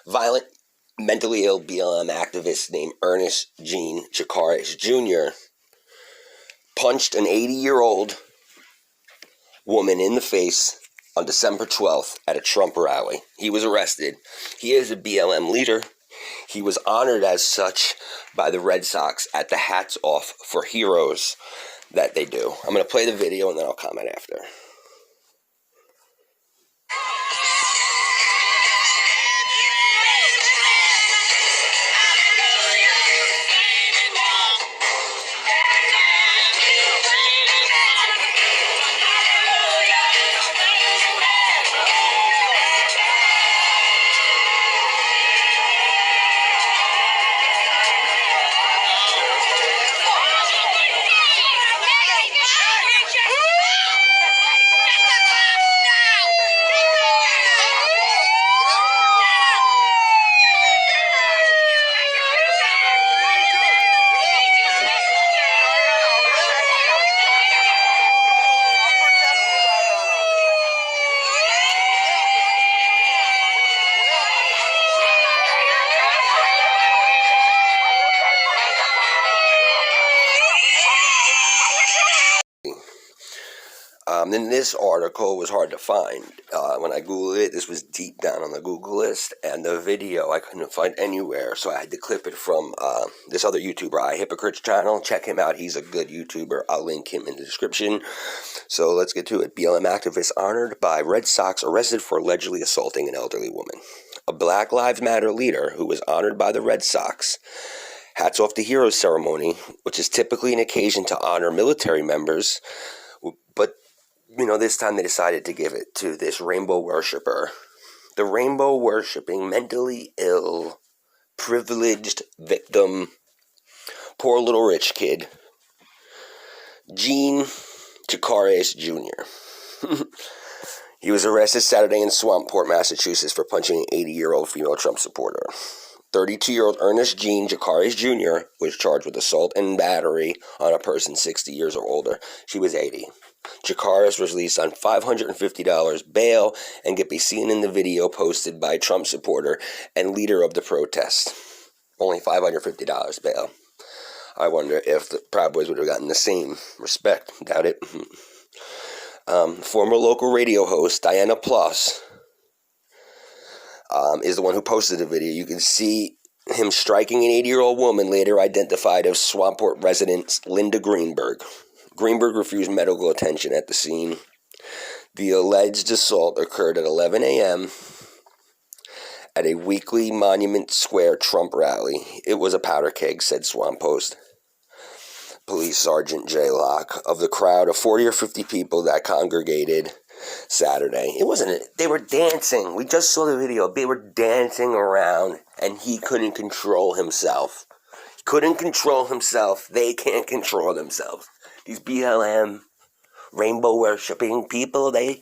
Violent, mentally ill BLM activist named Ernst Jean-Jacques Jr. punched an 80-year-old woman in the face on December 12th at a Trump rally. He was arrested. He is a BLM leader. He was honored as such by the Red Sox at the Hats Off for Heroes that they do. I'm going to play the video and then I'll comment after. Then this article was hard to find. When I Googled it, this was deep down on the Google list, and the video I couldn't find anywhere, so I had to clip it from this other YouTuber, iHypocrites channel. Check him out. He's a good YouTuber. I'll link him in the description. So let's get to it. BLM activist honored by Red Sox arrested for allegedly assaulting an elderly woman. A Black Lives Matter leader who was honored by the Red Sox Hats Off to Heroes ceremony, which is typically an occasion to honor military members, but this time they decided to give it to this rainbow worshiper. The rainbow worshipping, mentally ill, privileged victim, poor little rich kid, Jean-Jacques Jr. He was arrested Saturday in Swampport, Massachusetts for punching an 80-year-old female Trump supporter. 32-year-old Ernst Jean-Jacques Jr. was charged with assault and battery on a person 60 years or older. She was 80. Jacques was released on $550 bail and can be seen in the video posted by Trump supporter and leader of the protest. Only $550 bail. I wonder if the Proud Boys would have gotten the same respect. Doubt it. Former local radio host Diana Ploss is the one who posted the video. You can see him striking an 80-year-old woman, later identified as Swampport resident Linda Greenberg. Greenberg refused medical attention at the scene. The alleged assault occurred at 11 a.m. at a weekly Monument Square Trump rally. It was a powder keg, said Swamp Post. Police Sergeant J. Locke. Of the crowd of 40 or 50 people that congregated Saturday. It wasn't, they were dancing. We just saw the video. They were dancing around and he couldn't control himself. He couldn't control himself. They can't control themselves. These BLM rainbow worshipping people, they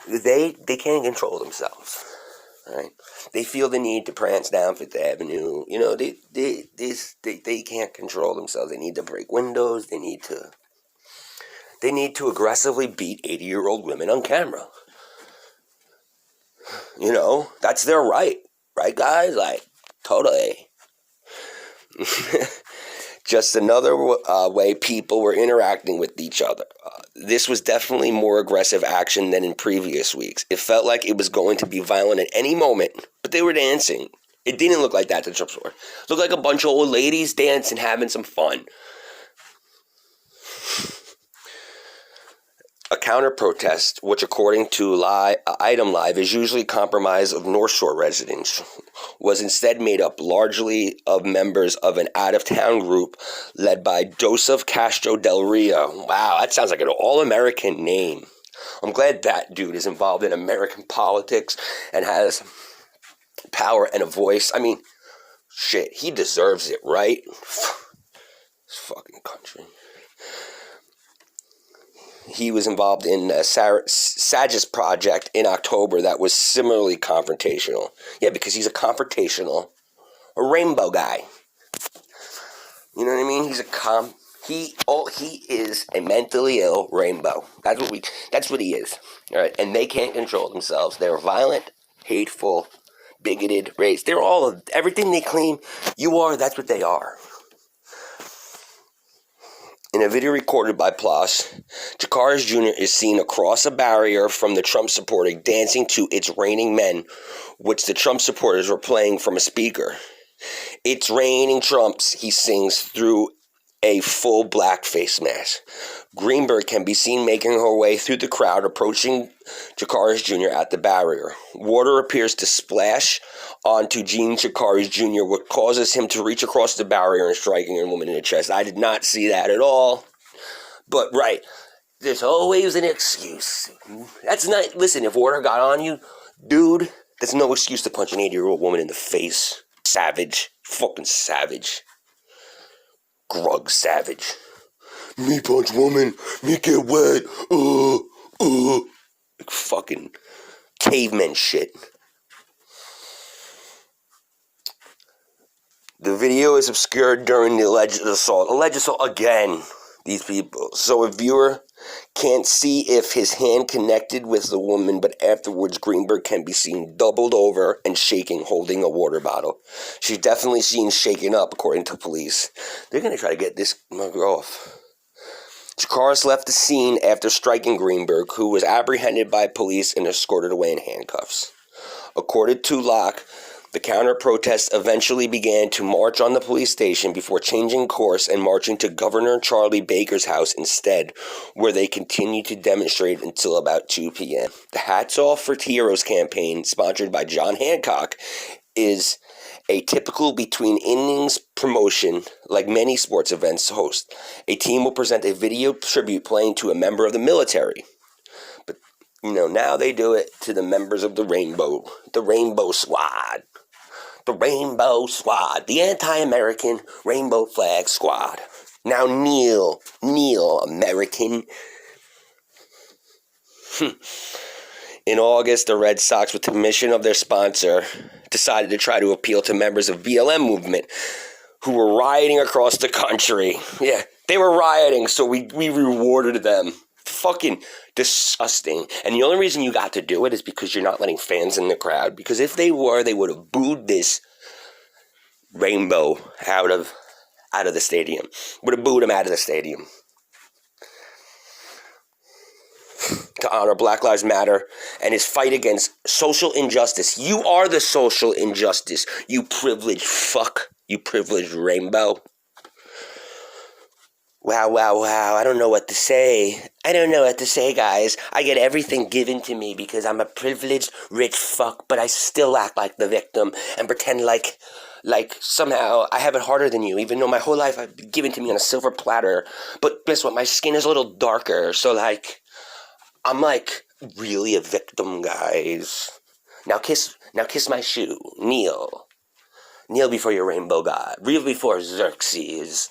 can't control themselves, right? They feel the need to prance down Fifth Avenue. They can't control themselves. They need to break windows. They need to aggressively beat 80-year-old women on camera. That's their right, guys? Like, totally. Just another way people were interacting with each other. This was definitely more aggressive action than in previous weeks. It felt like it was going to be violent at any moment, but they were dancing. It didn't look like that to Trump store. It looked like a bunch of old ladies dancing, having some fun. A counter-protest, which according to Item Live is usually compromised of North Shore residents, was instead made up largely of members of an out-of-town group led by Joseph Castro Del Rio. Wow, that sounds like an all-American name. I'm glad that dude is involved in American politics and has power and a voice. I mean, shit, he deserves it, right? This fucking country. He was involved in a Sagis project in October that was similarly confrontational. Yeah, because he's a rainbow guy. You know what I mean? He is a mentally ill rainbow. That's what he is. All right, and they can't control themselves. They're violent, hateful, bigoted race. They're all, everything they claim you are, that's what they are. In a video recorded by PLOS, Jacques Jr. is seen across a barrier from the Trump supporter dancing to It's Raining Men, which the Trump supporters were playing from a speaker. It's raining Trumps, he sings through a full blackface mask. Greenberg can be seen making her way through the crowd, approaching Jacques Jr. at the barrier. Water appears to splash onto Jacques Jr., what causes him to reach across the barrier and striking a woman in the chest. I did not see that at all. But, right, there's always an excuse. That's not, listen, if water got on you, dude, that's no excuse to punch an 80-year-old woman in the face. Savage. Fucking savage. Grug savage. Me punch woman, me get wet, like fucking caveman shit. The video is obscured during the alleged assault. Alleged assault again, these people. So a viewer can't see if his hand connected with the woman, but afterwards Greenberg can be seen doubled over and shaking, holding a water bottle. She's definitely seen shaken up, according to police. They're going to try to get this mugger off. Jacques left the scene after striking Greenberg, who was apprehended by police and escorted away in handcuffs. According to Locke, the counter-protests eventually began to march on the police station before changing course and marching to Governor Charlie Baker's house instead, where they continued to demonstrate until about 2 p.m. The Hats Off for Heroes campaign, sponsored by John Hancock, is a typical between-innings promotion like many sports events host. A team will present a video tribute playing to a member of the military. But, now they do it to the members of the Rainbow Squad. The Rainbow Squad, the anti-American Rainbow Flag Squad. Now kneel, American. In August, the Red Sox, with the permission of their sponsor, decided to try to appeal to members of BLM movement who were rioting across the country. Yeah, they were rioting, so we rewarded them. Fucking disgusting. And the only reason you got to do it is because you're not letting fans in the crowd. Because if they were, they would have booed this rainbow out of the stadium. Would have booed him out of the stadium. To honor Black Lives Matter and his fight against social injustice. You are the social injustice, you privileged fuck. You privileged rainbow. Wow. I don't know what to say. Guys. I get everything given to me because I'm a privileged, rich fuck, but I still act like the victim and pretend like somehow I have it harder than you, even though my whole life I've been given to me on a silver platter. But guess what? My skin is a little darker, so I'm really a victim, guys. Now kiss my shoe. Kneel before your rainbow god. Kneel before Xerxes.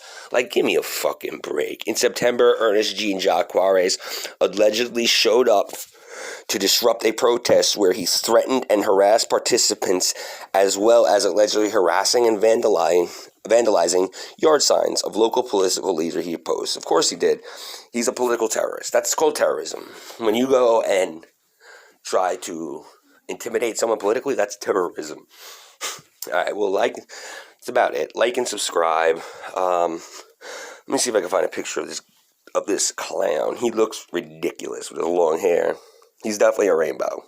Give me a fucking break. In September, Ernst Jean-Jacques Jr. allegedly showed up to disrupt a protest where he threatened and harassed participants, as well as allegedly harassing and vandalizing yard signs of local political leaders he opposed. Of course he did. He's a political terrorist. That's called terrorism. When you go and try to intimidate someone politically, that's terrorism. All right, well, that's about it. Like and subscribe. Let me see if I can find a picture of this clown. He looks ridiculous with the long hair. He's definitely a rainbow.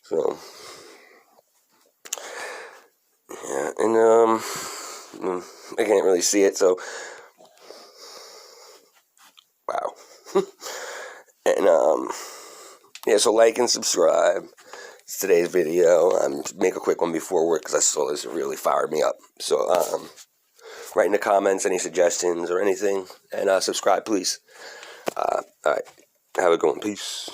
So, yeah, and I can't really see it, so wow. And yeah, so like and subscribe. It's today's video. Make a quick one before work because I saw this. It really fired me up. So write in the comments any suggestions or anything, and subscribe, please. All right, have a good one. Peace.